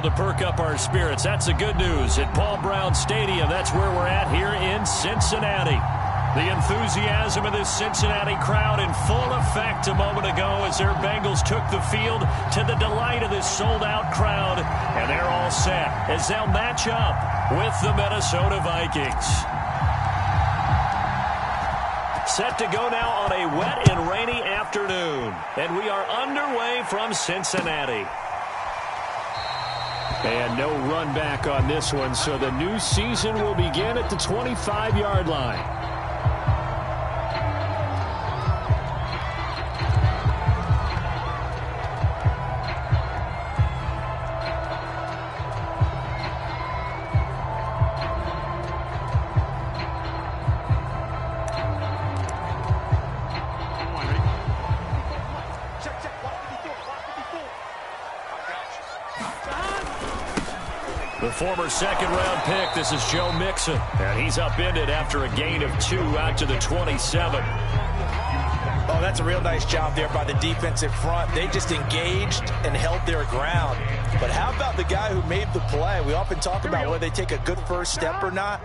to perk up our spirits. That's the good news. At Paul Brown Stadium, that's where we're at here in Cincinnati. The enthusiasm of this Cincinnati crowd in full effect a moment ago as their Bengals took the field to the delight of this sold-out crowd. And they're all set as they'll match up with the Minnesota Vikings. Set to go now on a wet and rainy afternoon. And we are underway from Cincinnati. And no run back on this one, so the new season will begin at the 25-yard line. The former second-round pick, this is Joe Mixon. And he's upended after a gain of 2 out to the 27. Oh, that's a real nice job there by the defensive front. They just engaged and held their ground. But how about the guy who made the play? We often talk about whether they take a good first step or not.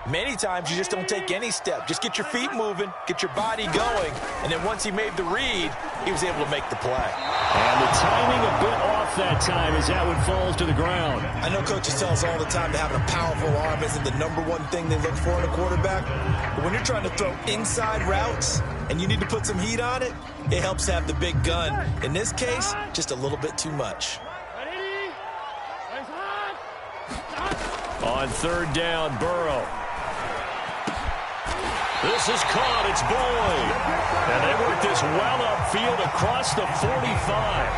Many times you just don't take any step. Just get your feet moving, get your body going, and then once he made the read, he was able to make the play. And the timing a bit off that time as that one falls to the ground. I know coaches tell us all the time that having a powerful arm isn't the #1 thing they look for in a quarterback. But when you're trying to throw inside routes and you need to put some heat on it, it helps have the big gun. In this case, just a little bit too much. On third down, Burrow. This is caught. It's Boyd. And they work this well upfield across the 45.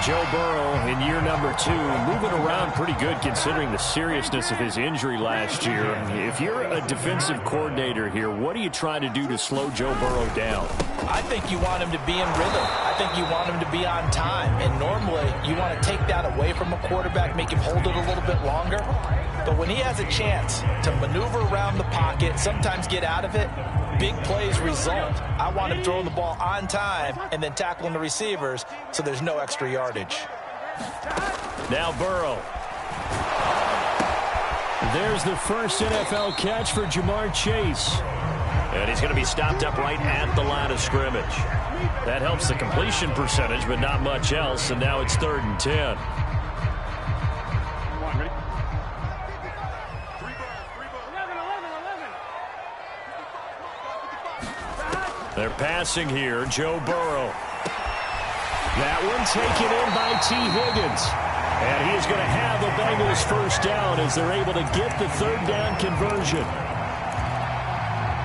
Joe Burrow in year number 2, moving around pretty good considering the seriousness of his injury last year. If you're a defensive coordinator here, what are you trying to do to slow Joe Burrow down? I think you want him to be in rhythm. I think you want him to be on time. And normally you want to take that away from a quarterback, make him hold it a little bit longer. But when he has a chance to maneuver around the pocket, sometimes get out of it, big plays result. I want him throwing the ball on time and then tackling the receivers so there's no extra yardage. Now Burrow. There's the first NFL catch for Jamar Chase. And he's going to be stopped up right at the line of scrimmage. That helps the completion percentage, but not much else. And now it's 3rd and 10. They're passing here, Joe Burrow. That one taken in by T. Higgins. And he is going to have the Bengals first down as they're able to get the 3rd down conversion.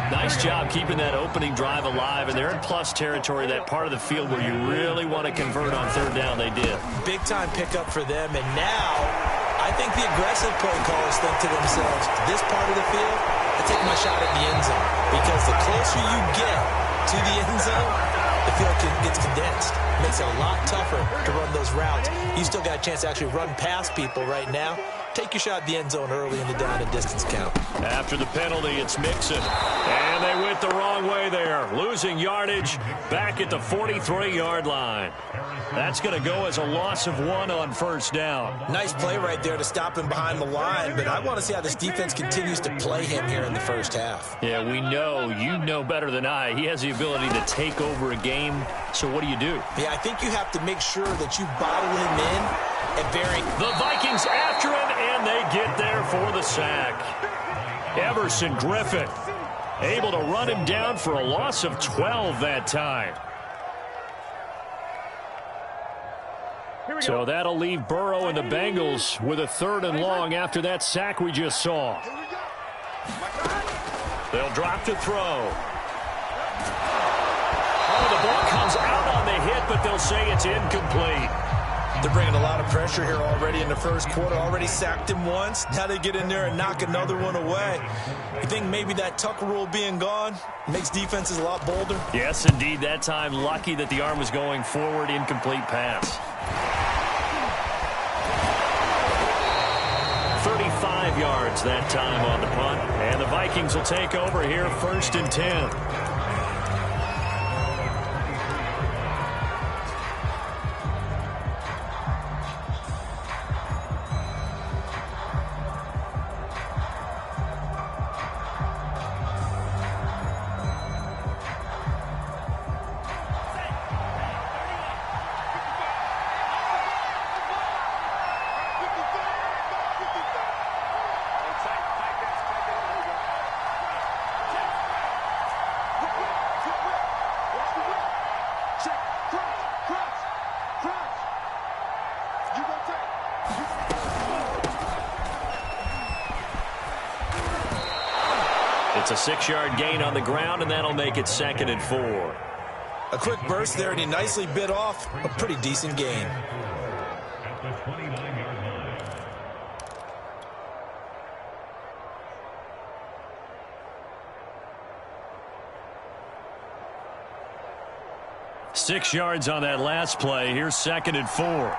Nice job keeping that opening drive alive, and they're in plus territory, that part of the field where you really want to convert on 3rd down. They did. Big-time pickup for them, and now I think the aggressive play callers think to themselves, this part of the field, I take my shot at the end zone, because the closer you get to the end zone, the field gets condensed. Makes it a lot tougher to run those routes. You still got a chance to actually run past people right now. Take your shot at the end zone early in the down and distance count. After the penalty, it's Mixon. And they went the wrong way there. Losing yardage back at the 43-yard line. That's going to go as a loss of 1 on first down. Nice play right there to stop him behind the line, but I want to see how this defense continues to play him here in the first half. Yeah, we know. You know better than I. He has the ability to take over a game. So what do you do? Yeah, I think you have to make sure that you bottle him in at varying. The Vikings after him, and they get there for the sack. Everson Griffin able to run him down for a loss of 12 that time. So that'll leave Burrow and the Bengals with a 3rd and long after that sack we just saw. They'll drop to throw. Oh, the ball comes out on the hit, but they'll say it's incomplete. They're bringing a lot of pressure here already in the first quarter. Already sacked him once. Now they get in there and knock another one away. You think maybe that Tucker rule being gone makes defenses a lot bolder? Yes, indeed. That time, lucky that the arm was going forward. Incomplete pass. 35 yards that time on the punt. And the Vikings will take over here 1st and 10. It's a 6-yard gain on the ground, and that'll make it 2nd and 4. A quick burst there, and he nicely bit off a pretty decent gain. Six yards on that last play. Here's 2nd and 4.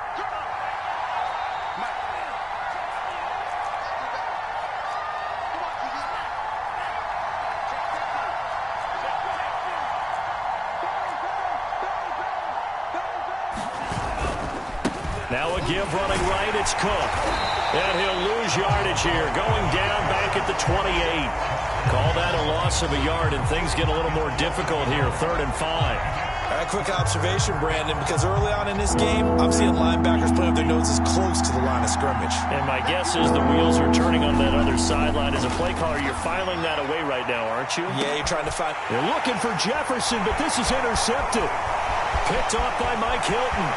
Now a give running right. It's Cook. And he'll lose yardage here. Going down back at the 28. Call that a loss of a yard, and things get a little more difficult here. 3rd and 5. A quick observation, Brandon, because early on in this game, I'm seeing linebackers putting up their noses close to the line of scrimmage. And my guess is the wheels are turning on that other sideline. As a play caller, you're filing that away right now, aren't you? Yeah, you're trying to find... They're looking for Jefferson, but this is intercepted. Picked off by Mike Hilton.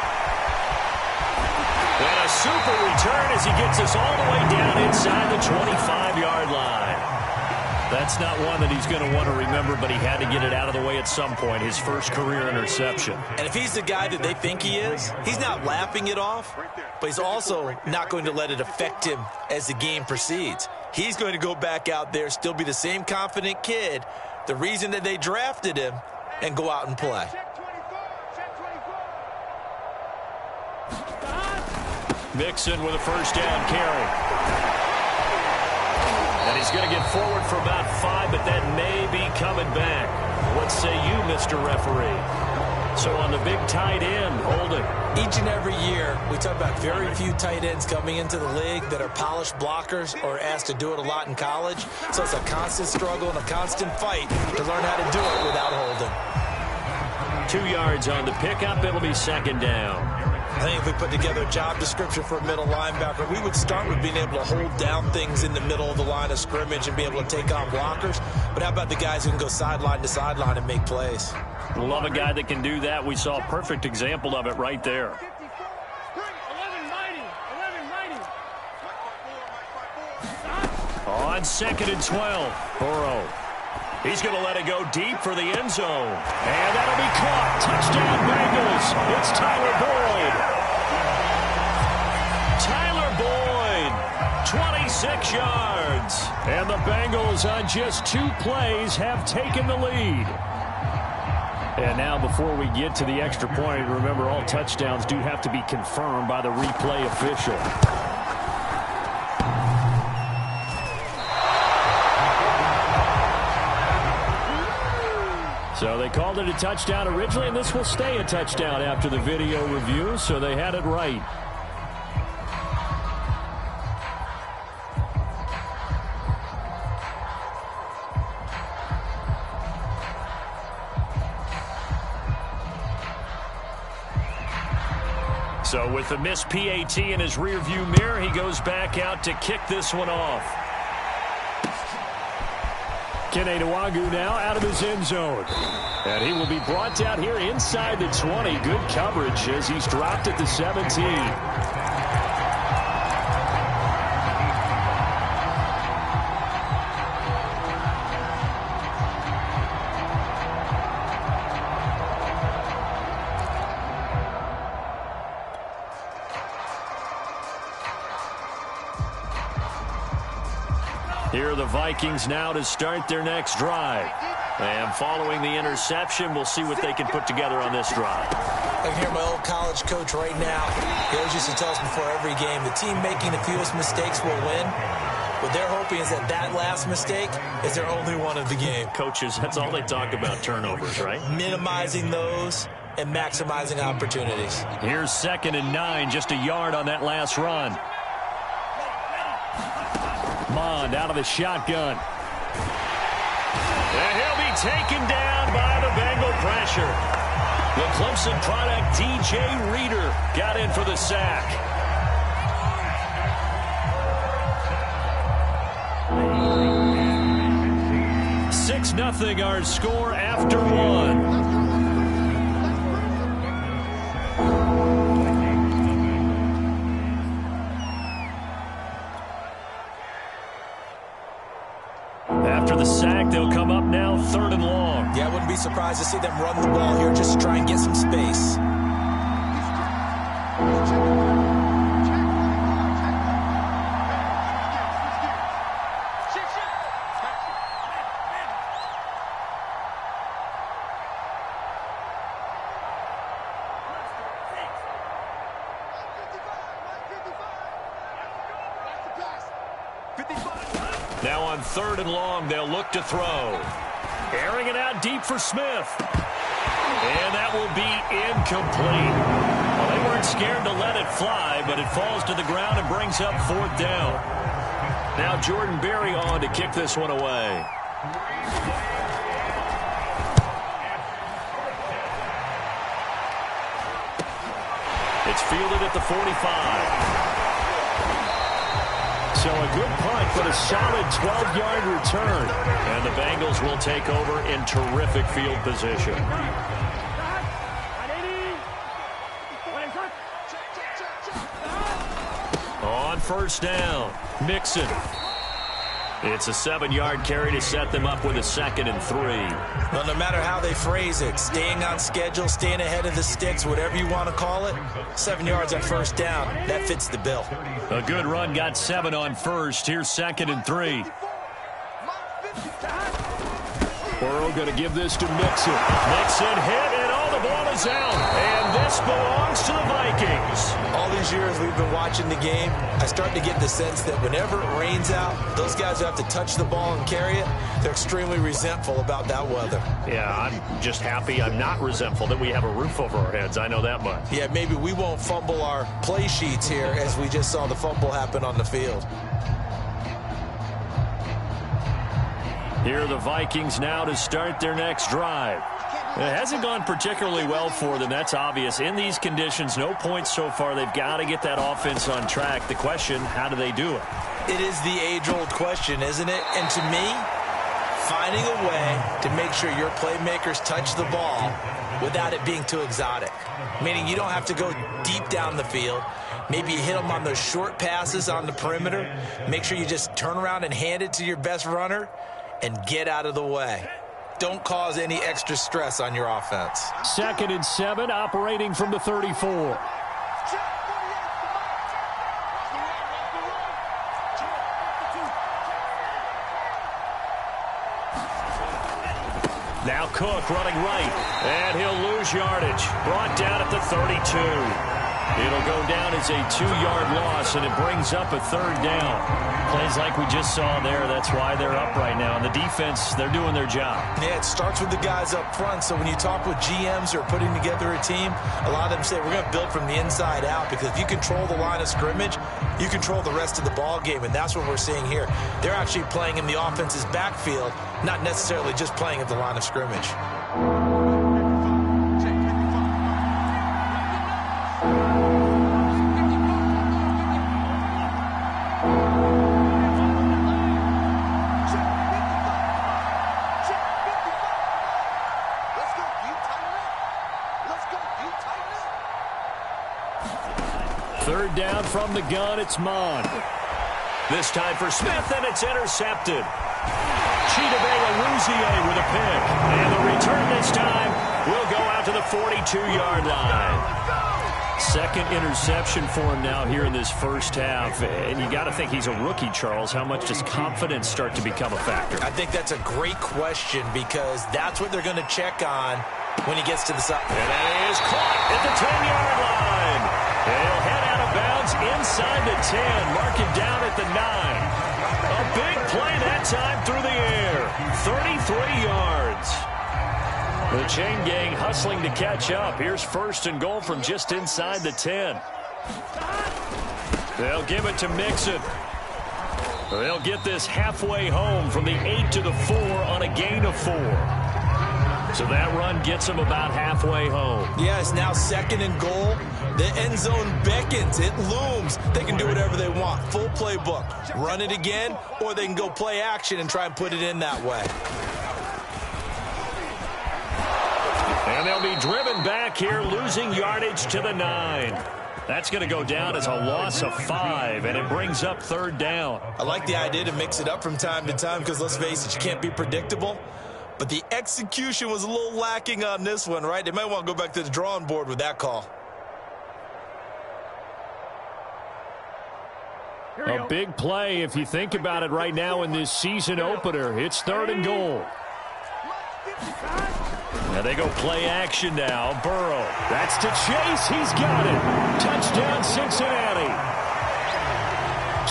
And a super return as he gets us all the way down inside the 25-yard line. That's not one that he's going to want to remember, but he had to get it out of the way at some point, his first career interception. And if he's the guy that they think he is, he's not laughing it off, but he's also not going to let it affect him as the game proceeds. He's going to go back out there, still be the same confident kid, the reason that they drafted him, and go out and play. Mixon with a first down carry. And he's going to get forward for about 5, but that may be coming back. What say you, Mr. Referee? So on the big tight end, holding. Each and every year, we talk about very few tight ends coming into the league that are polished blockers or asked to do it a lot in college. So it's a constant struggle and a constant fight to learn how to do it without holding. 2 yards on the pickup. It'll be 2nd down. I think if we put together a job description for a middle linebacker, we would start with being able to hold down things in the middle of the line of scrimmage and be able to take on blockers. But how about the guys who can go sideline to sideline and make plays? Love a guy that can do that. We saw a perfect example of it right there. On 2nd and 12, Burrow. He's going to let it go deep for the end zone. And that'll be caught. Touchdown, Bengals. It's Tyler Boyd. Tyler Boyd, 26 yards. And the Bengals on just 2 plays have taken the lead. And now before we get to the extra point, remember all touchdowns do have to be confirmed by the replay official. So they called it a touchdown originally, and this will stay a touchdown after the video review, so they had it right. So with the missed PAT in his rearview mirror, he goes back out to kick this one off. Kene Nwangwu now out of his end zone. And he will be brought down here inside the 20. Good coverage as he's dropped at the 17. Here are the Vikings now to start their next drive. And following the interception, we'll see what they can put together on this drive. I can hear my old college coach right now. He always used to tell us before every game, the team making the fewest mistakes will win. What they're hoping is that that last mistake is their only one of the game. Coaches, that's all they talk about, turnovers, right? Minimizing those and maximizing opportunities. Here's 2nd and 9, just a yard on that last run. Mond out of the shotgun. And he'll be taken down by the Bengal pressure. The Clemson product, DJ Reader, got in for the sack. Six 0 our score after 1. after the sack. They'll come up now 3rd and long. Yeah, I wouldn't be surprised to see them run the ball here just to try and get some space. Now on 3rd and long, they'll look to throw. Airing it out deep for Smith. And that will be incomplete. Well, they weren't scared to let it fly, but it falls to the ground and brings up 4th down. Now Jordan Berry on to kick this one away. It's fielded at the 45. So a good punt, but a solid 12-yard return. And the Bengals will take over in terrific field position. On 1st down, Mixon. It's a 7-yard carry to set them up with a 2nd and 3. Well, no matter how they phrase it, staying on schedule, staying ahead of the sticks, whatever you want to call it, 7 yards on 1st down, that fits the bill. A good run, got 7 on 1st. Here's 2nd and 3. Burrow going to give this to Mixon. Mixon hit, and the ball is out. And this belongs to the Vikings. All these years we've been watching the game, I start to get the sense that whenever it rains out, those guys who have to touch the ball and carry it, they're extremely resentful about that weather. Yeah, I'm just happy I'm not resentful that we have a roof over our heads. I know that much. Yeah, maybe we won't fumble our play sheets here as we just saw the fumble happen on the field. Here are the Vikings now to start their next drive. It hasn't gone particularly well for them. That's obvious. In these conditions, no points so far. They've got to get that offense on track. The question, how do they do it? It is the age-old question, isn't it? And to me, finding a way to make sure your playmakers touch the ball without it being too exotic. Meaning you don't have to go deep down the field. Maybe you hit them on those short passes on the perimeter. Make sure you just turn around and hand it to your best runner and get out of the way. Don't cause any extra stress on your offense. 2nd and 7, operating from the 34. Now Cook running right, and he'll lose yardage. Brought down at the 32. It'll go down as a 2-yard loss, and it brings up a 3rd down. Plays like we just saw there. That's why they're up right now. And the defense, they're doing their job. Yeah, it starts with the guys up front. So when you talk with GMs who are putting together a team, a lot of them say we're going to build from the inside out, because if you control the line of scrimmage, you control the rest of the ball game, and that's what we're seeing here. They're actually playing in the offense's backfield, not necessarily just playing at the line of scrimmage. Down from the gun, it's Mon. This time for Smith, and it's intercepted. Chidobe with a pick. And the return this time will go out to the 42-yard line. 2nd interception for him now here in this first half. And you got to think he's a rookie, Charles. How much does confidence start to become a factor? I think that's a great question, because that's what they're going to check on when he gets to the side. And that is caught at the 10-yard line. He'll head out of bounds inside the 10. Mark it down at the 9. A big play that time through the air. 33 yards. The chain gang hustling to catch up. Here's 1st and goal from just inside the 10. They'll give it to Mixon. They'll get this halfway home from the 8 to the 4 on a gain of 4. So that run gets them about halfway home. Yeah, it's now 2nd and goal. The end zone beckons. It looms. They can do whatever they want. Full playbook. Run it again, or they can go play action and try and put it in that way. And they'll be driven back here, losing yardage to the 9. That's going to go down as a loss of 5, and it brings up 3rd down. I like the idea to mix it up from time to time because, let's face it, you can't be predictable. But the execution was a little lacking on this one, right? They might want to go back to the drawing board with that call. A big play if you think about it right now in this season opener. It's 3rd and goal. Now they go play action now. Burrow. That's to Chase. He's got it. Touchdown, Cincinnati.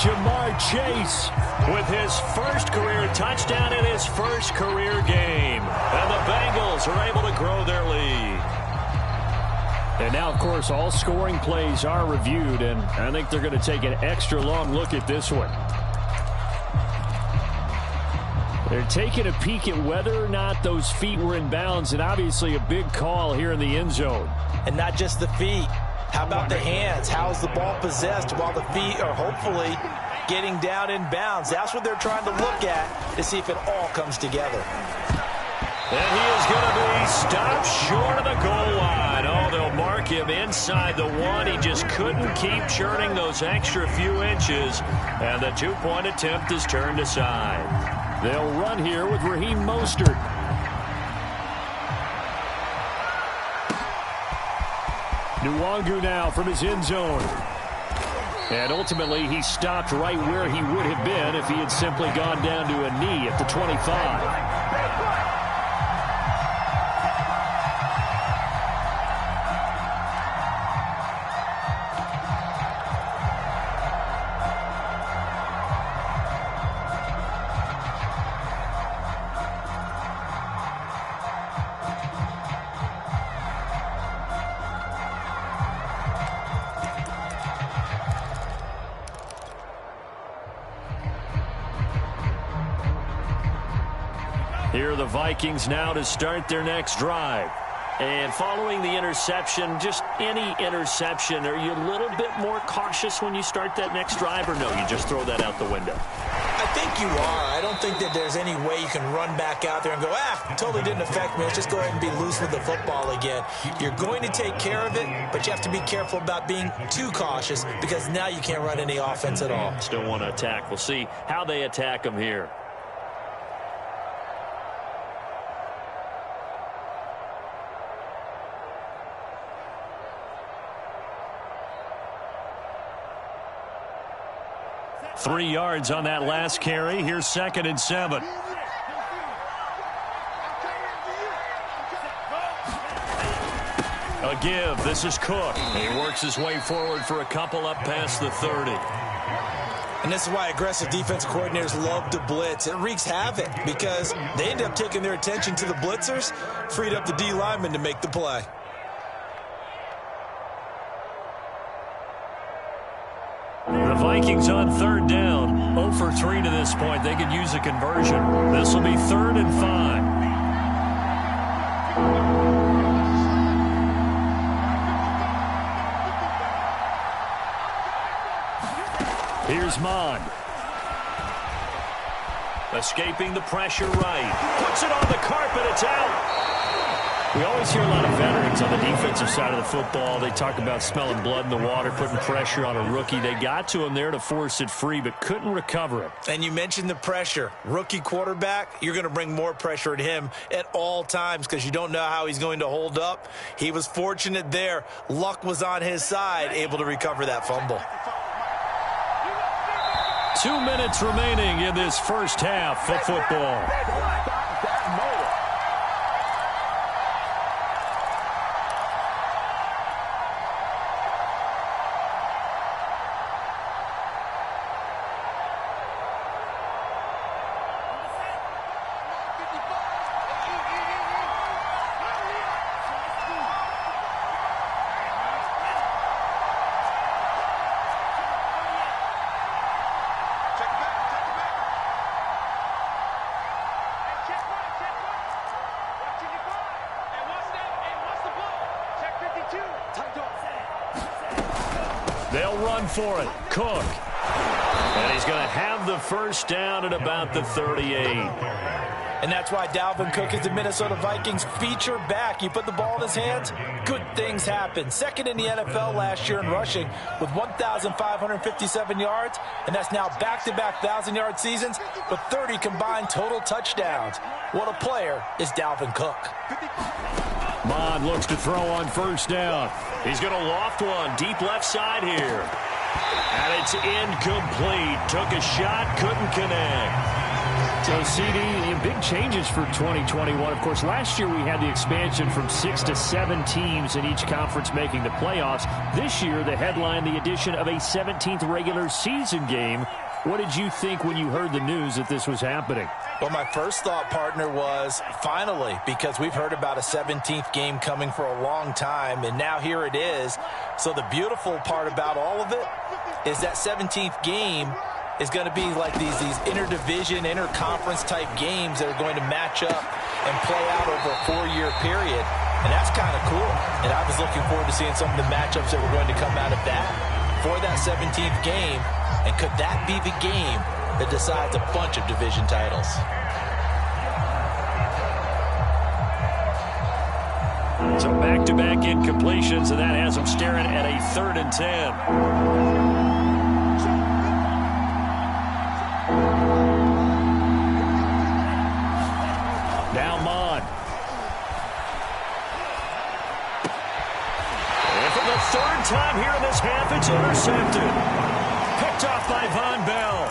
Jamar Chase with his first career touchdown in his first career game. And the Bengals are able to grow their lead. And now, of course, all scoring plays are reviewed, and I think they're going to take an extra long look at this one. They're taking a peek at whether or not those feet were in bounds, and obviously a big call here in the end zone. And not just the feet. How about the hands? How's the ball possessed while the feet are hopefully getting down in bounds? That's what they're trying to look at to see if it all comes together. And he is going to be stopped short of the goal line. Oh, they'll mark him inside the 1. He just couldn't keep churning those extra few inches, and the 2-point attempt is turned aside. They'll run here with Raheem Mostert. Nwangu now from his end zone. And ultimately, he stopped right where he would have been if he had simply gone down to a knee at the 25. Here are the Vikings now to start their next drive. And following the interception, just any interception, are you a little bit more cautious when you start that next drive, or no, you just throw that out the window? I think you are. I don't think that there's any way you can run back out there and go, totally didn't affect me. Let's just go ahead and be loose with the football again. You're going to take care of it, but you have to be careful about being too cautious because now you can't run any offense at all. Still want to attack. We'll see how they attack them here. Three yards on that last carry. Here's 2nd and 7. A give. This is Cook. He works his way forward for a couple up past the 30. And this is why aggressive defensive coordinators love to blitz. It wreaks havoc because they end up taking their attention to the blitzers, freed up the D lineman to make the play. The Vikings on 3rd down. 0 for 3 to this point. They could use a conversion. This will be 3rd and 5. Here's Mond. Escaping the pressure right. Puts it on the carpet. It's out. We always hear a lot of veterans on the defensive side of the football. They talk about smelling blood in the water, putting pressure on a rookie. They got to him there to force it free, but couldn't recover it. And you mentioned the pressure. Rookie quarterback, you're going to bring more pressure at him at all times because you don't know how he's going to hold up. He was fortunate there. Luck was on his side, able to recover that fumble. 2 minutes remaining in this first half of football. They'll run for it. Cook. And he's going to have the first down at about the 38. And that's why Dalvin Cook is the Minnesota Vikings feature back. You put the ball in his hands, good things happen. Second in the NFL last year in rushing with 1,557 yards, and that's now back-to-back 1,000-yard seasons with 30 combined total touchdowns. What a player is Dalvin Cook. Mond looks to throw on first down. He's going to loft one deep left side here. And it's incomplete. Took a shot, couldn't connect. So, CD, big changes for 2021. Of course, last year we had the expansion from 6 to 7 teams in each conference making the playoffs. This year, the headline, the addition of a 17th regular season game. What did you think when you heard the news that this was happening? Well, my first thought, partner, was finally, because we've heard about a 17th game coming for a long time, and now here it is. So the beautiful part about all of it is that 17th game is going to be like these interdivision, interconference type games that are going to match up and play out over a 4-year period. And that's kind of cool. And I was looking forward to seeing some of the matchups that were going to come out of that for that 17th game. And could that be the game that decides a bunch of division titles? So back-to-back incompletions, and that has them staring at a 3rd and 10. Now Mond. And for the 3rd time here in this half, it's intercepted. Picked off by Von Bell.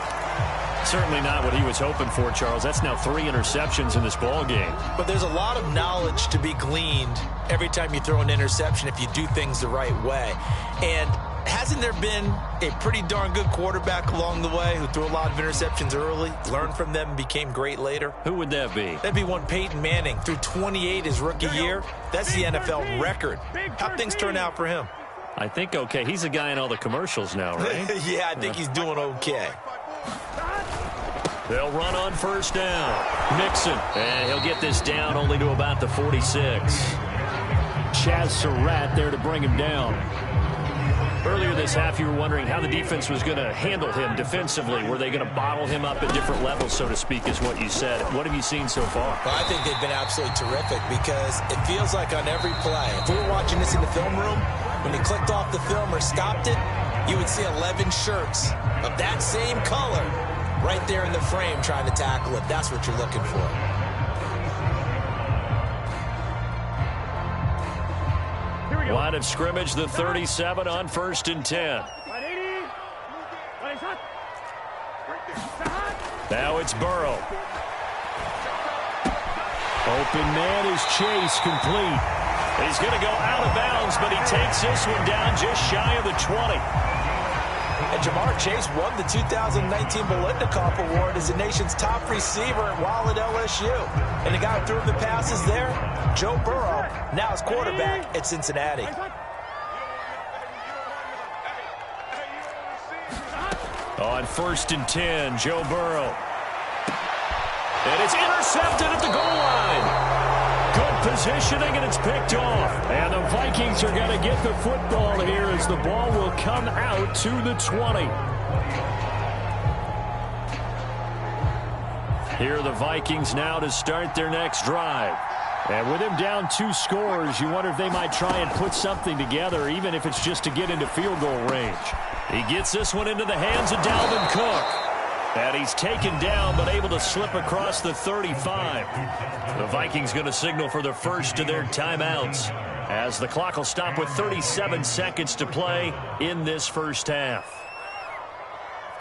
Certainly not what he was hoping for, Charles. That's now 3 interceptions in this ball game. But there's a lot of knowledge to be gleaned every time you throw an interception if you do things the right way. And hasn't there been a pretty darn good quarterback along the way who threw a lot of interceptions early, learned from them, and became great later? Who would that be? That'd be one Peyton Manning. Threw 28 his rookie year. That's the NFL record. How'd things turn out for him? I think okay. He's a guy in all the commercials now, right? Yeah, I think he's doing okay. They'll run on first down. Mixon. And he'll get this down only to about the 46. Chaz Surratt there to bring him down. Earlier this half, you were wondering how the defense was going to handle him defensively. Were they going to bottle him up at different levels, so to speak, is what you said. What have you seen so far? Well, I think they've been absolutely terrific because it feels like on every play, if we were watching this in the film room, when he clicked off the film or stopped it, you would see 11 shirts of that same color right there in the frame trying to tackle it. That's what you're looking for. Line of scrimmage, the 37 on 1st and 10. Now it's Burrow. Open man is Chase, complete. He's going to go out of bounds, but he takes this one down just shy of the 20. And Jamar Chase won the 2019 Biletnikoff Award as the nation's top receiver while at LSU. And the guy who threw him the passes there, Joe Burrow, now his quarterback at Cincinnati. On 1st and 10, Joe Burrow. And it's intercepted at the goal line. Good positioning, and it's picked off. And the Vikings are going to get the football here as the ball will come out to the 20. Here are the Vikings now to start their next drive. And with him down 2 scores, you wonder if they might try and put something together, even if it's just to get into field goal range. He gets this one into the hands of Dalvin Cook. And he's taken down, but able to slip across the 35. The Vikings going to signal for the first of their timeouts, as the clock will stop with 37 seconds to play in this first half.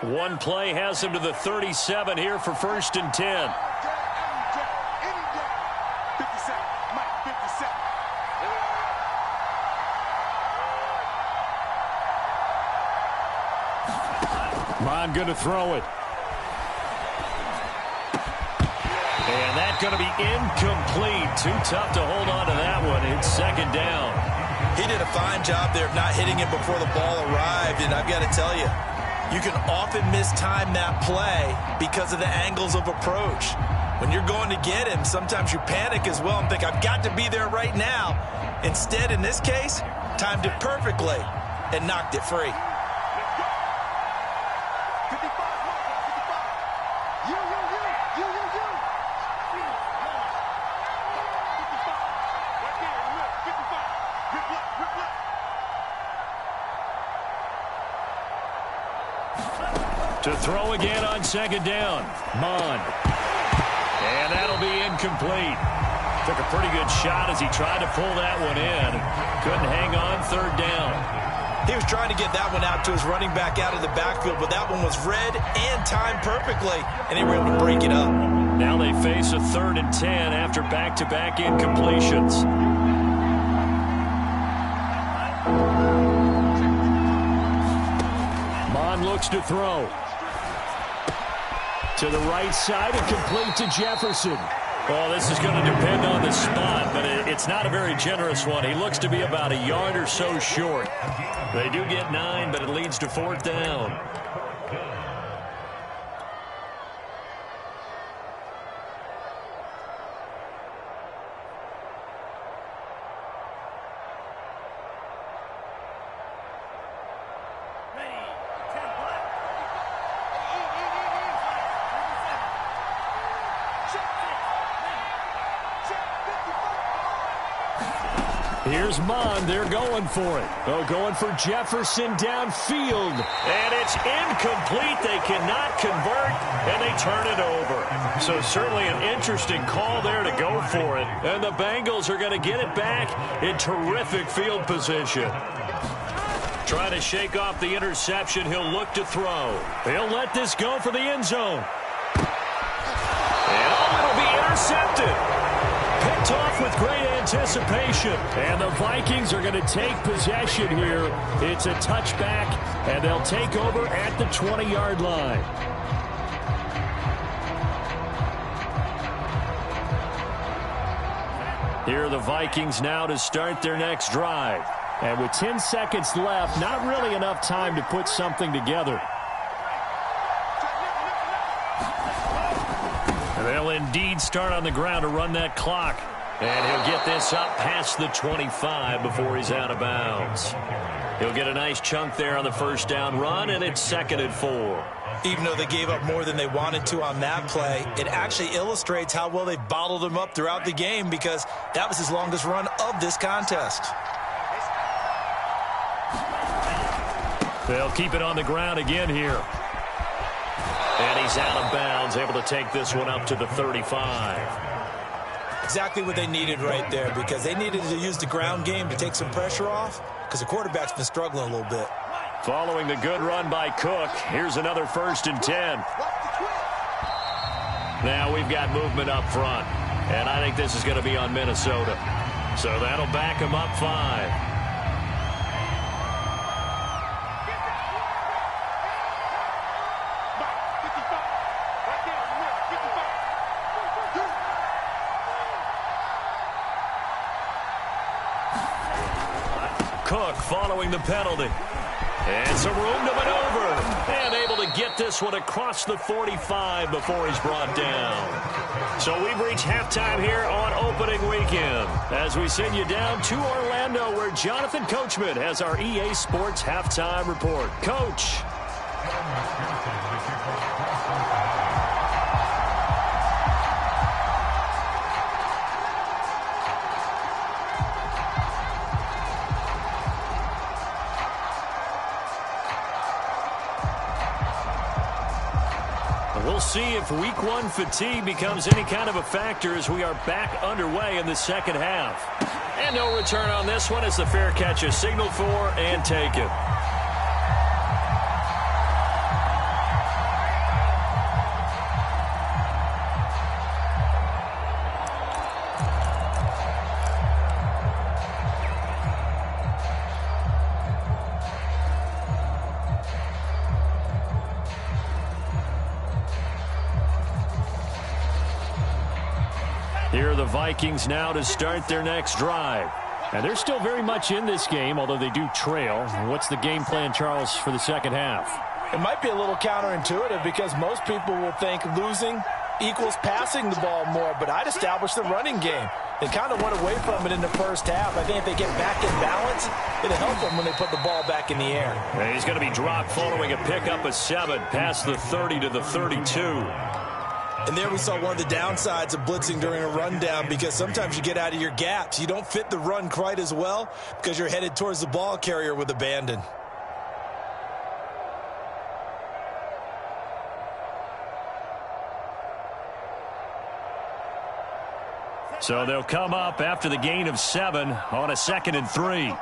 One play has him to the 37 here for 1st and 10. Mond going to throw it. And that's going to be incomplete. Too tough to hold on to that one. It's 2nd down. He did a fine job there of not hitting it before the ball arrived. And I've got to tell you, you can often mistime that play because of the angles of approach. When you're going to get him, sometimes you panic as well and think, I've got to be there right now. Instead, in this case, timed it perfectly and knocked it free. To throw again on second down. Mon. And that'll be incomplete. Took a pretty good shot as he tried to pull that one in. Couldn't hang on third down. He was trying to get that one out to his running back out of the backfield, but that one was read and timed perfectly, and they were able to break it up. Now they face a 3rd and 10 after back-to-back incompletions. Mon looks to throw. To the right side and complete to Jefferson. Well, this is going to depend on the spot, but it's not a very generous one. He looks to be about a yard or so short. They do get 9, but it leads to 4th down. Here's Mon. They're going for it. Oh, going for Jefferson downfield. And it's incomplete. They cannot convert, and they turn it over. So certainly an interesting call there to go for it. And the Bengals are going to get it back in terrific field position. Trying to shake off the interception. He'll look to throw. He'll let this go for the end zone. And it'll be intercepted. Picked off with great anticipation. And the Vikings are going to take possession here. It's a touchback, and they'll take over at the 20-yard line. Here are the Vikings now to start their next drive. And with 10 seconds left, not really enough time to put something together. They'll indeed start on the ground to run that clock. And he'll get this up past the 25 before he's out of bounds. He'll get a nice chunk there on the first down run, and it's 2nd and 4. Even though they gave up more than they wanted to on that play, it actually illustrates how well they bottled him up throughout the game, because that was his longest run of this contest. They'll keep it on the ground again here. And he's out of bounds, able to take this one up to the 35. Exactly what they needed right there, because they needed to use the ground game to take some pressure off, because the quarterback's been struggling a little bit. Following the good run by Cook, here's another 1st and 10. Now we've got movement up front, and I think this is going to be on Minnesota. So that'll back them up 5. Cook following the penalty. And some room to maneuver. And able to get this one across the 45 before he's brought down. So we've reached halftime here on opening weekend, as we send you down to Orlando, where Jonathan Coachman has our EA Sports halftime report. Coach. We'll see if week 1 fatigue becomes any kind of a factor as we are back underway in the second half. And no return on this one as the fair catch is signaled for and taken. Here are the Vikings now to start their next drive. And they're still very much in this game, although they do trail. What's the game plan, Charles, for the second half? It might be a little counterintuitive, because most people will think losing equals passing the ball more, but I'd establish the running game. They kind of went away from it in the first half. I think if they get back in balance, it'll help them when they put the ball back in the air. And he's going to be dropped following a pickup of 7 past the 30 to the 32. And there we saw one of the downsides of blitzing during a rundown, because sometimes you get out of your gaps. You don't fit the run quite as well because you're headed towards the ball carrier with abandon. So they'll come up after the gain of 7 on a 2nd and 3.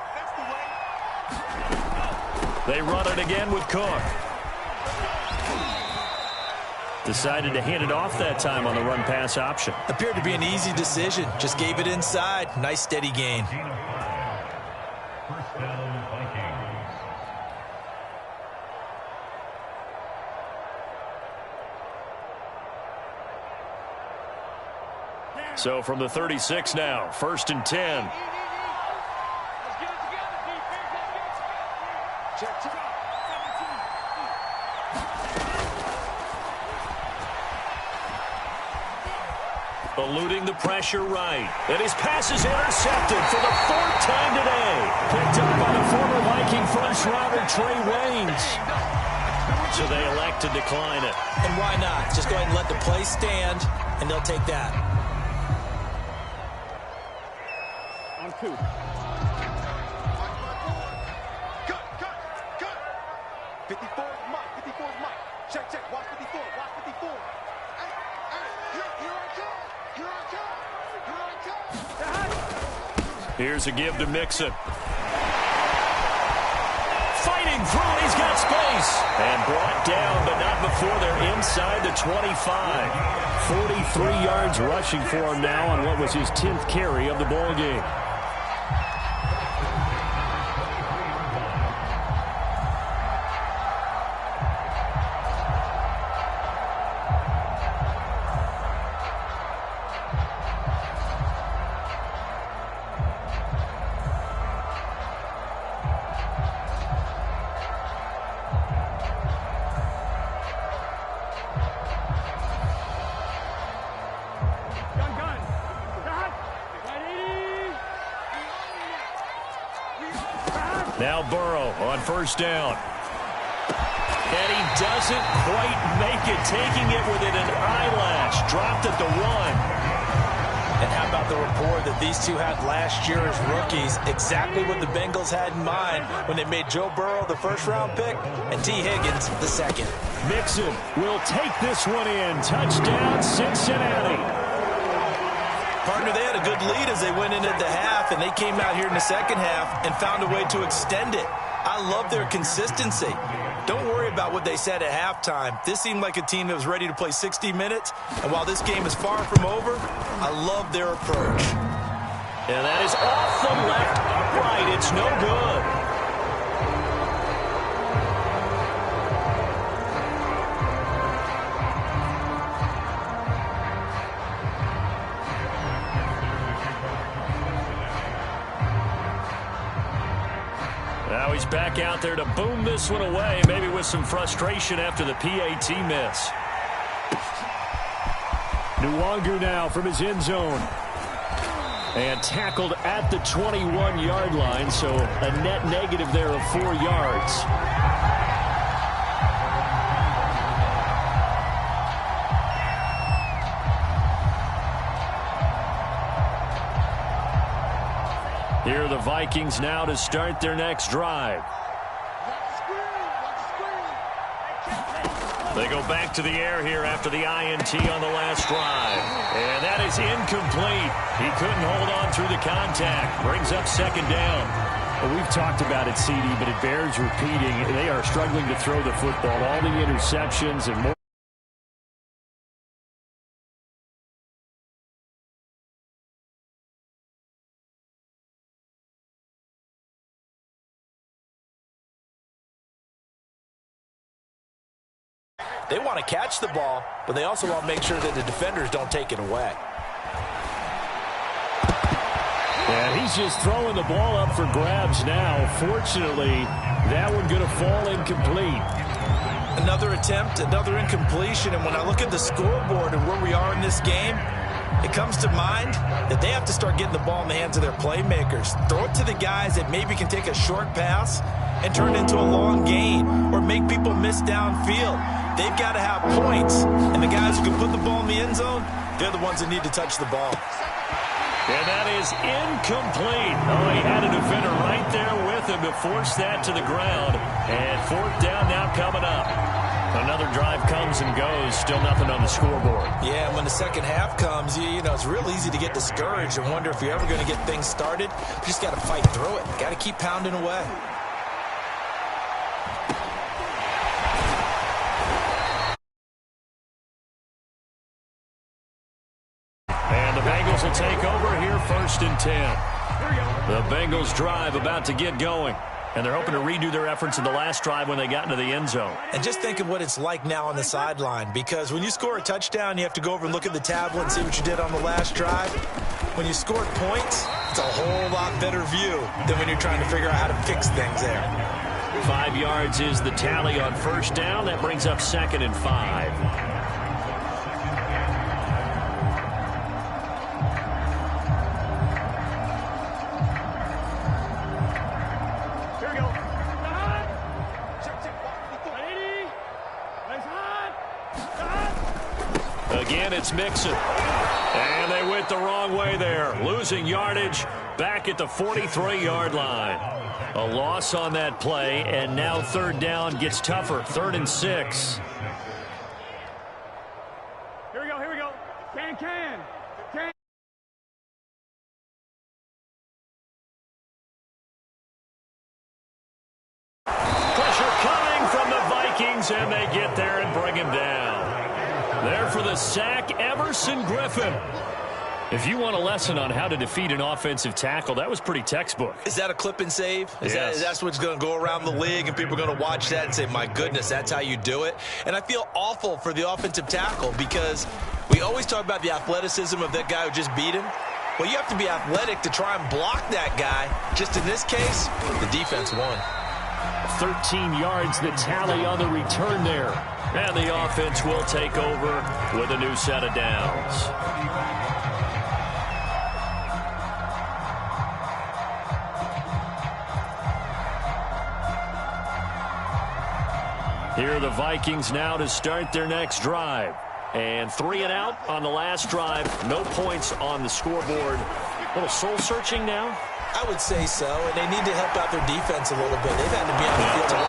They run it again with Cook. Decided to hand it off that time on the run-pass option. Appeared to be an easy decision. Just gave it inside. Nice steady gain. So from the 36 now, 1st and 10. Eluding the pressure right. And his pass is intercepted for the 4th time today. Picked up by the former Viking first-rounder Trey Waynes. So they elect to decline it. And why not? Just go ahead and let the play stand, and they'll take that. On 2. Cut. 54 is Mike. 54 is Mike. Check. Watch 54. Watch 54. Hey, here I come. Here's a give to Mixon. Fighting through, he's got space. And brought down, but not before they're inside the 25. 43 yards rushing for him now on what was his 10th carry of the ball game. Now Burrow on 1st down. And he doesn't quite make it, taking it within an eyelash. Dropped at the 1. And how about the rapport that these two had last year as rookies? Exactly what the Bengals had in mind when they made Joe Burrow the 1st-round pick and T. Higgins the 2nd. Mixon will take this one in. Touchdown, Cincinnati. Partner, they had a good lead as they went into the half, and they came out here in the 2nd half and found a way to extend it. I love their consistency. Don't worry about what they said at halftime. This seemed like a team that was ready to play 60 minutes, and while this game is far from over, I love their approach. And that is off the left upright. It's no good. Now he's back out there to boom this one away, maybe with some frustration after the PAT miss. Nwangu now from his end zone. And tackled at the 21-yard line, so a net negative there of 4 yards. Here are the Vikings now to start their next drive. They go back to the air here after the INT on the last drive. And that is incomplete. He couldn't hold on through the contact. Brings up 2nd down. Well, we've talked about it, CD, but it bears repeating. They are struggling to throw the football. All the interceptions and more. They want to catch the ball, but they also want to make sure that the defenders don't take it away. And he's just throwing the ball up for grabs now. Fortunately, that one going to fall incomplete. Another attempt, another incompletion, and when I look at the scoreboard and where we are in this game, it comes to mind that they have to start getting the ball in the hands of their playmakers. Throw it to the guys that maybe can take a short pass and turn it into a long gain or make people miss downfield. They've got to have points, and the guys who can put the ball in the end zone, they're the ones that need to touch the ball. And that is incomplete. Oh, he had a defender right there with him to force that to the ground. And 4th down now coming up. Another drive comes and goes. Still nothing on the scoreboard. Yeah, and when the second half comes, you know, it's real easy to get discouraged and wonder if you're ever going to get things started. You just got to fight through it. Got to keep pounding away. And the Bengals will take over here, 1st and 10. The Bengals drive about to get going. And they're hoping to redo their efforts in the last drive when they got into the end zone. And just think of what it's like now on the sideline, because when you score a touchdown, you have to go over and look at the tablet and see what you did on the last drive. When you scored points, it's a whole lot better view than when you're trying to figure out how to fix things there. 5 yards is the tally on 1st down. That brings up 2nd and 5. Again, it's Mixon. And they went the wrong way there. Losing yardage back at the 43-yard line. A loss on that play, and now 3rd down gets tougher. 3rd and 6. Here we go. Can. Pressure coming from the Vikings, and they get there and bring him down. There for the sack, Everson Griffin. If you want a lesson on how to defeat an offensive tackle, that was pretty textbook. Is that a clip and save? Yes. That's what's going to go around the league, and people are going to watch that and say, my goodness, that's how you do it? And I feel awful for the offensive tackle, because we always talk about the athleticism of that guy who just beat him. Well, you have to be athletic to try and block that guy. Just in this case, the defense won. 13 yards, the tally on the return there. And the offense will take over with a new set of downs. Here are the Vikings now to start their next drive. And 3 and out on the last drive. No points on the scoreboard. A little soul-searching now? I would say so, and they need to help out their defense a little bit. They've had to be on the field a lot.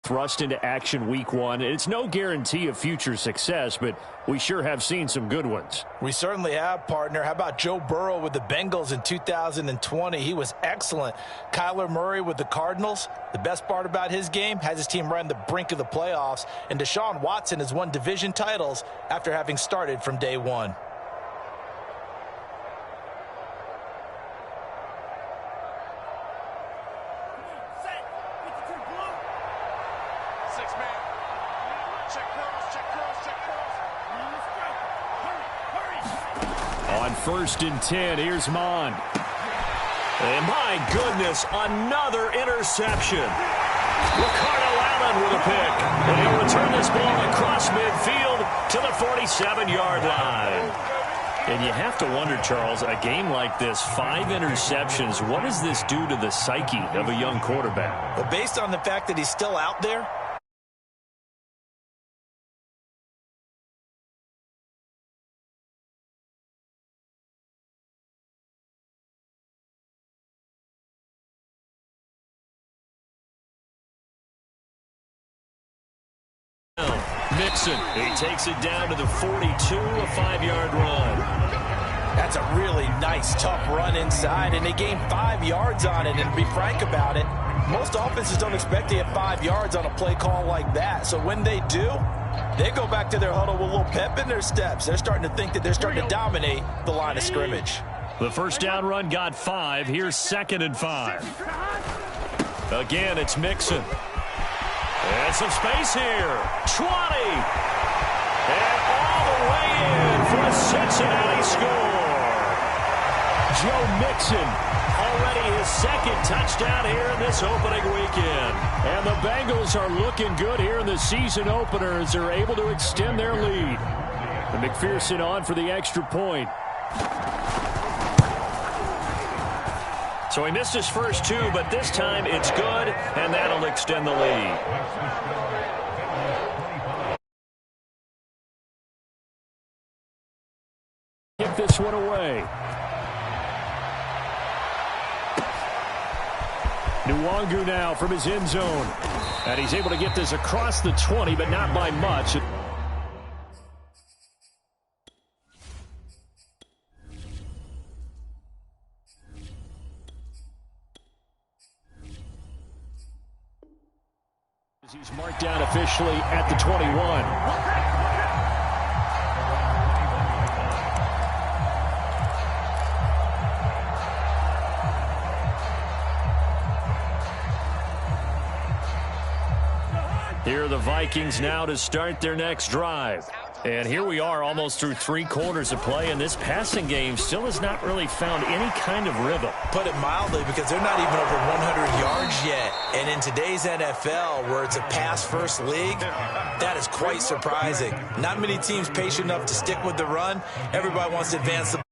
Thrust into action week 1. It's no guarantee of future success, but we sure have seen some good ones. We certainly have, partner. How about Joe Burrow with the Bengals in 2020? He was excellent. Kyler Murray with the Cardinals. The best part about his game has his team right on the brink of the playoffs. And Deshaun Watson has won division titles after having started from day one. On 1st and 10, here's Mond. And my goodness, another interception. Ricardo Allen with a pick. And he'll return this ball across midfield to the 47-yard line. And you have to wonder, Charles, a game like this, 5 interceptions, what does this do to the psyche of a young quarterback? Well, based on the fact that he's still out there, Mixon, he takes it down to the 42, a 5-yard run. that's a really nice, tough run inside, and they gained 5 yards on it. And to be frank about it, most offenses don't expect to get 5 yards on a play call like that. So when they do, they go back to their huddle with a little pep in their steps. They're starting to think that they're starting to dominate the line of scrimmage. The first down run got 5. Here's 2nd and 5. Again, it's Mixon. And some space here. 20. And all the way in for a Cincinnati score. Joe Mixon, already his 2nd touchdown here in this opening weekend. And the Bengals are looking good here in the season opener as they're able to extend their lead. And McPherson on for the extra point. So he missed his first 2, but this time it's good, and that'll extend the lead. Get this one away. Nwangu now from his end zone. And he's able to get this across the 20, but not by much. He's marked down officially at the 21. Here are the Vikings now to start their next drive. And here we are almost through 3 quarters of play, and this passing game still has not really found any kind of rhythm. Put it mildly, because they're not even over 100 yards yet. And in today's NFL, where it's a pass-first league, that is quite surprising. Not many teams patient enough to stick with the run. Everybody wants to advance the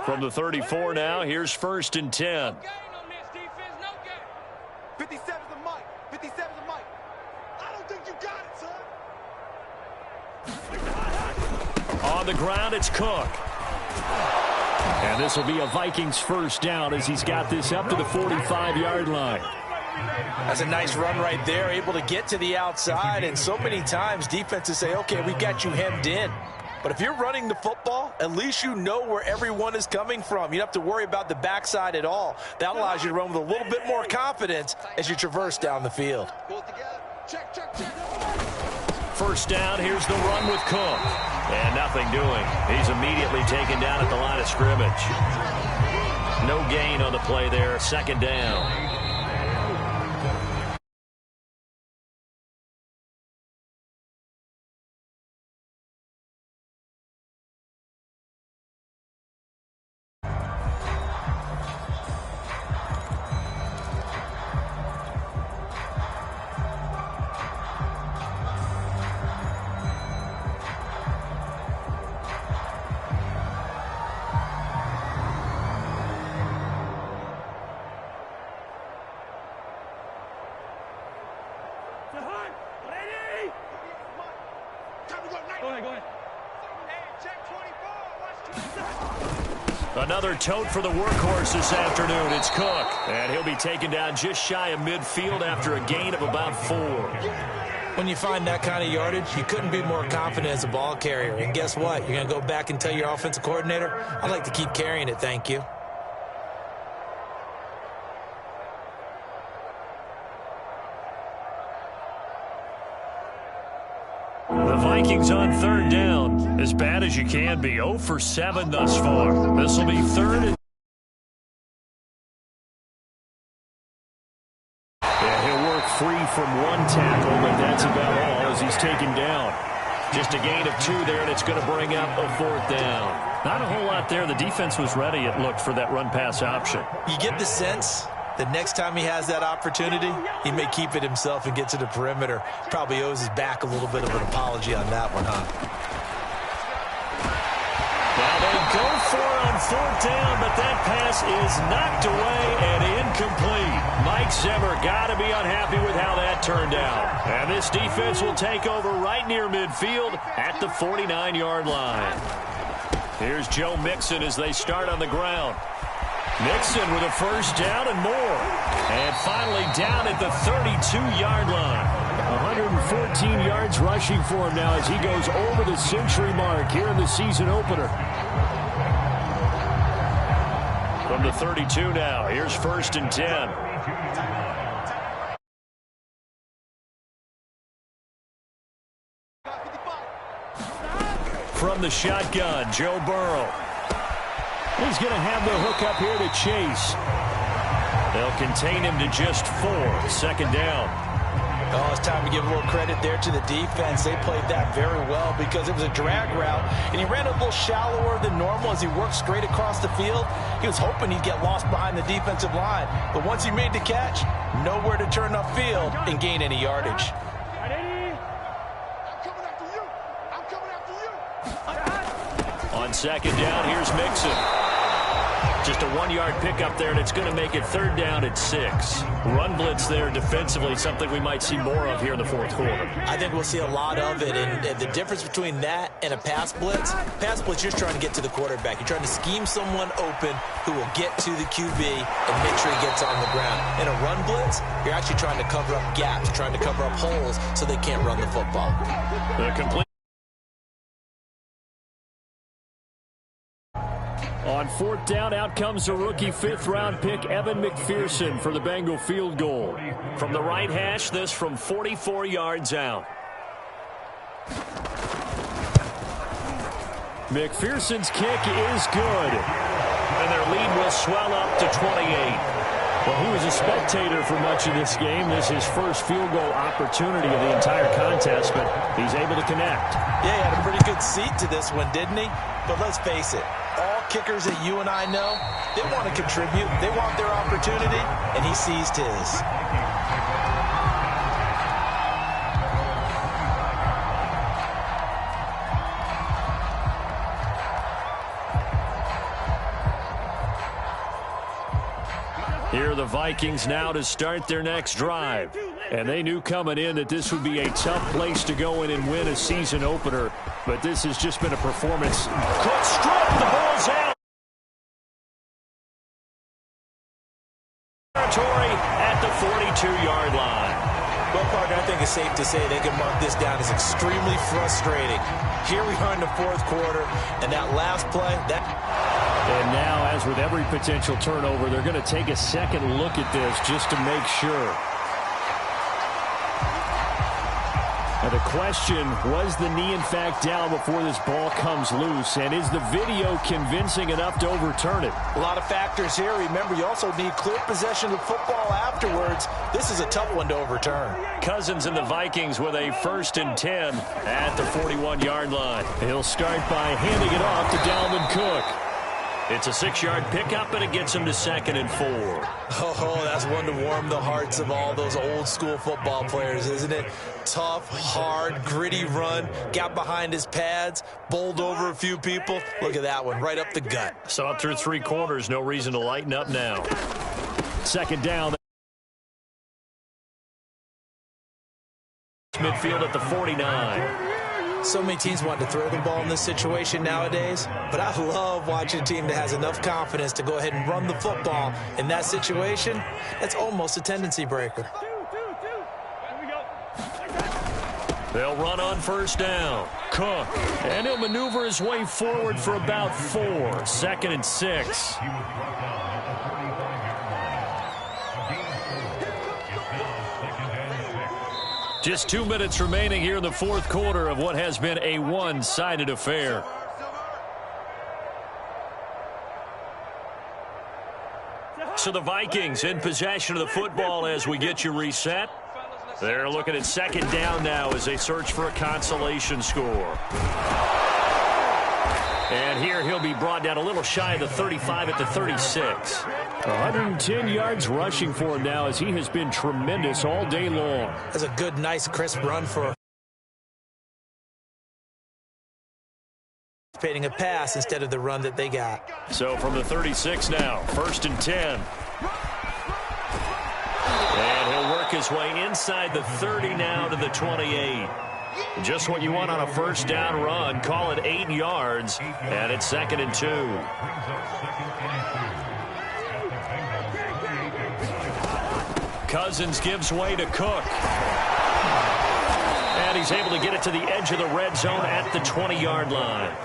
From the 34 now, here's 1st and 10. 57's the mic. 57's the mic. I don't think you got it, son. On the ground, it's Cook. And this will be a Vikings first down as he's got this up to the 45-yard line. That's a nice run right there, able to get to the outside. And so many times defenses say, okay, we got you hemmed in. But if you're running the football, at least you know where everyone is coming from. You don't have to worry about the backside at all. That allows you to run with a little bit more confidence as you traverse down the field. Check, check, check. First down, here's the run with Cook. And nothing doing. He's immediately taken down at the line of scrimmage. No gain on the play there, 2nd down. Another tote for the workhorse this afternoon. It's Cook. And he'll be taken down just shy of midfield after a gain of about 4. When you find that kind of yardage, you couldn't be more confident as a ball carrier. And guess what? You're going to go back and tell your offensive coordinator, I'd like to keep carrying it, thank you. The Vikings on 3rd down. As bad as you can be. 0 for 7 thus far. This will be 3rd. And he'll work free from 1 tackle, but that's about all as he's taken down. Just a gain of 2 there, and it's going to bring up a 4th down. Not a whole lot there. The defense was ready, it looked, for that run-pass option. You get the sense the next time he has that opportunity, he may keep it himself and get to the perimeter. Probably owes his back a little bit of an apology on that one, huh? Now they go for it on 4th down, but that pass is knocked away and incomplete. Mike Zimmer got to be unhappy with how that turned out. And this defense will take over right near midfield at the 49-yard line. Here's Joe Mixon as they start on the ground. Mixon with a first down and more. And finally down at the 32-yard line. 114 yards rushing for him now as he goes over the century mark here in the season opener. From the 32 now, here's 1st and 10. From the shotgun, Joe Burrow. He's going to have the hook up here to Chase. They'll contain him to just 4. 2nd down. Oh, it's time to give a little credit there to the defense. They played that very well because it was a drag route, and he ran a little shallower than normal as he worked straight across the field. He was hoping he'd get lost behind the defensive line, but once he made the catch, nowhere to turn upfield and gain any yardage. On 2nd down, here's Mixon. Just a 1-yard pickup there, and it's going to make it 3rd down at 6. Run blitz there defensively, something we might see more of here in the 4th quarter. I think we'll see a lot of it, and the difference between that and a pass blitz, you're just trying to get to the quarterback. You're trying to scheme someone open who will get to the QB and make sure he gets on the ground. In a run blitz, you're actually trying to cover up gaps, trying to cover up holes so they can't run the football. The complete. On 4th down, out comes a rookie 5th-round pick, Evan McPherson, for the Bengal field goal. From the right hash, this from 44 yards out. McPherson's kick is good. And their lead will swell up to 28. Well, he was a spectator for much of this game. This is his first field goal opportunity of the entire contest, but he's able to connect. Yeah, he had a pretty good seat to this one, didn't he? But let's face it, all kickers that you and I know, they want to contribute. They want their opportunity, and he seized his. Here are the Vikings now to start their next drive. And they knew coming in that this would be a tough place to go in and win a season opener. But this has just been a performance. Cook strip, the ball's out. Territory at the 42-yard line. Well, partner, I think it's safe to say they can mark this down as extremely frustrating. Here we are in the 4th quarter, and that last play, And now, as with every potential turnover, they're going to take a second look at this just to make sure. Now the question, was the knee in fact down before this ball comes loose? And is the video convincing enough to overturn it? a lot of factors here. Remember, you also need clear possession of football afterwards. This is a tough one to overturn. Cousins and the Vikings with a 1st and 10 at the 41-yard line. He'll start by handing it off to Dalvin Cook. It's a 6-yard pickup, and it gets him to 2nd and 4. Oh, that's one to warm the hearts of all those old-school football players, isn't it? Tough, hard, gritty run, got behind his pads, bowled over a few people. Look at that one, right up the gut. Saw it through 3 quarters, no reason to lighten up now. 2nd down. Midfield at the 49. So many teams want to throw the ball in this situation nowadays, but I love watching a team that has enough confidence to go ahead and run the football. In that situation, that's almost a tendency breaker. They'll run on 1st down. Cook, and he'll maneuver his way forward for about 4. 2nd and 6. Just 2 minutes remaining here in the 4th quarter of what has been a one-sided affair. So the Vikings in possession of the football as we get you reset. They're looking at 2nd down now as they search for a consolation score. And here he'll be brought down a little shy of the 35 at the 36. 110 yards rushing for him now as he has been tremendous all day long. That's a good, nice, crisp run for anticipating a pass instead of the run that they got. So from the 36 now, 1st and 10. And he'll work his way inside the 30 now to the 28. Just what you want on a 1st down run. Call it 8 yards, and it's 2nd and 2. Cousins gives way to Cook. And he's able to get it to the edge of the red zone at the 20-yard line.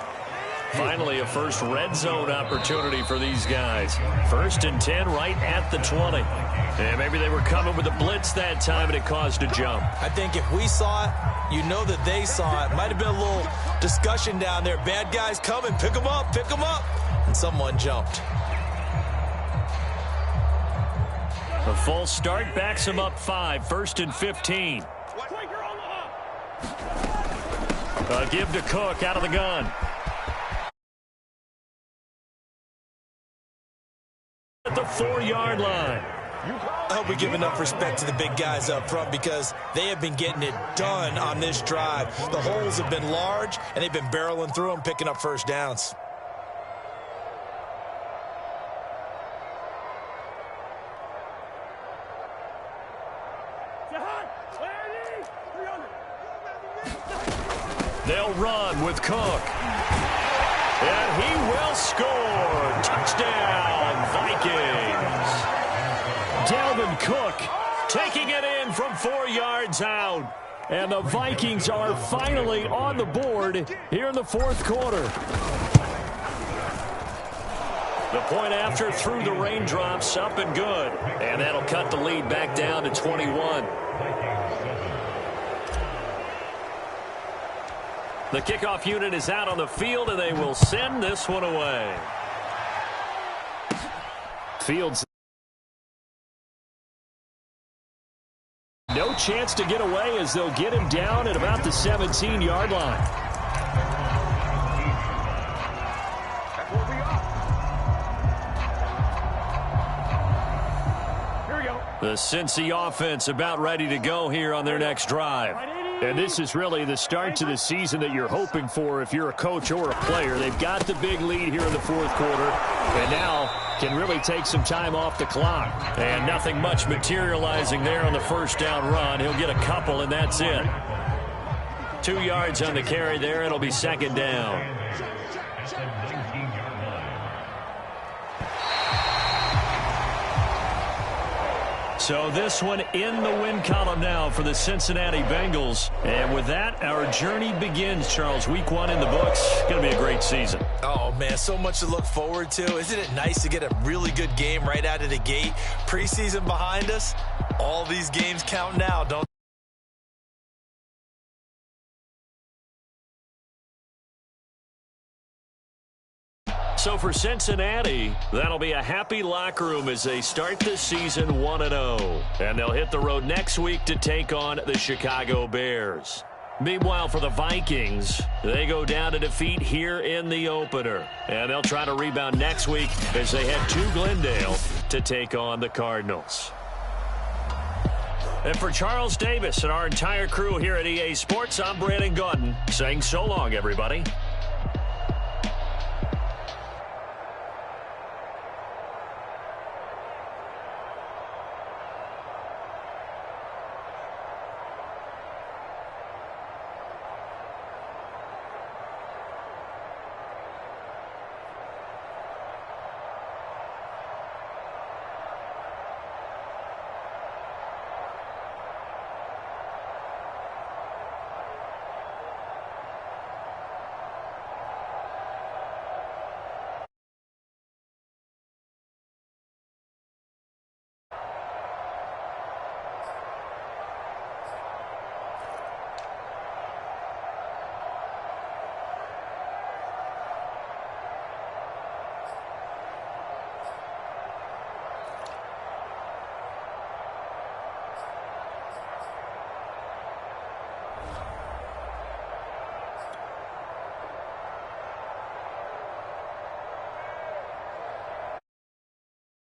Finally, a first red zone opportunity for these guys. 1st and 10 right at the 20. And maybe they were coming with a blitz that time, and it caused a jump. I think if we saw it, you know that they saw it. Might have been a little discussion down there. Bad guys coming. Pick them up. Pick them up. And someone jumped. A false start backs him up 5. 1st and 15. A give to Cook out of the gun. At the 4-yard line. I hope we give enough respect to the big guys up front because they have been getting it done on this drive. The holes have been large, and they've been barreling through them, picking up 1st downs. They'll run with Cook. And he will score. Touchdown, Vikings. Dalvin Cook taking it in from 4 yards out. And the Vikings are finally on the board here in the fourth quarter. The point after through the raindrops, up and good. And that'll cut the lead back down to 21. The kickoff unit is out on the field, and they will send this one away. Fields. No chance to get away as they'll get him down at about the 17-yard line. That's where we are. Here we go. The Cincy offense about ready to go here on their next drive. And this is really the start to the season that you're hoping for if you're a coach or a player. They've got the big lead here in the fourth quarter, and now can really take some time off the clock. And nothing much materializing there on the first down run. He'll get a couple, and that's it. 2 yards on the carry there. It'll be second down. So this one in the win column now for the Cincinnati Bengals. And with that, our journey begins, Charles. Week 1 in the books. Going to be a great season. Oh, man, so much to look forward to. Isn't it nice to get a really good game right out of the gate? Preseason behind us. All these games count now, don't So for Cincinnati, that'll be a happy locker room as they start the season 1-0. And they'll hit the road next week to take on the Chicago Bears. Meanwhile, for the Vikings, they go down to defeat here in the opener. And they'll try to rebound next week as they head to Glendale to take on the Cardinals. And for Charles Davis and our entire crew here at EA Sports, I'm Brandon Gaudin saying so long, everybody.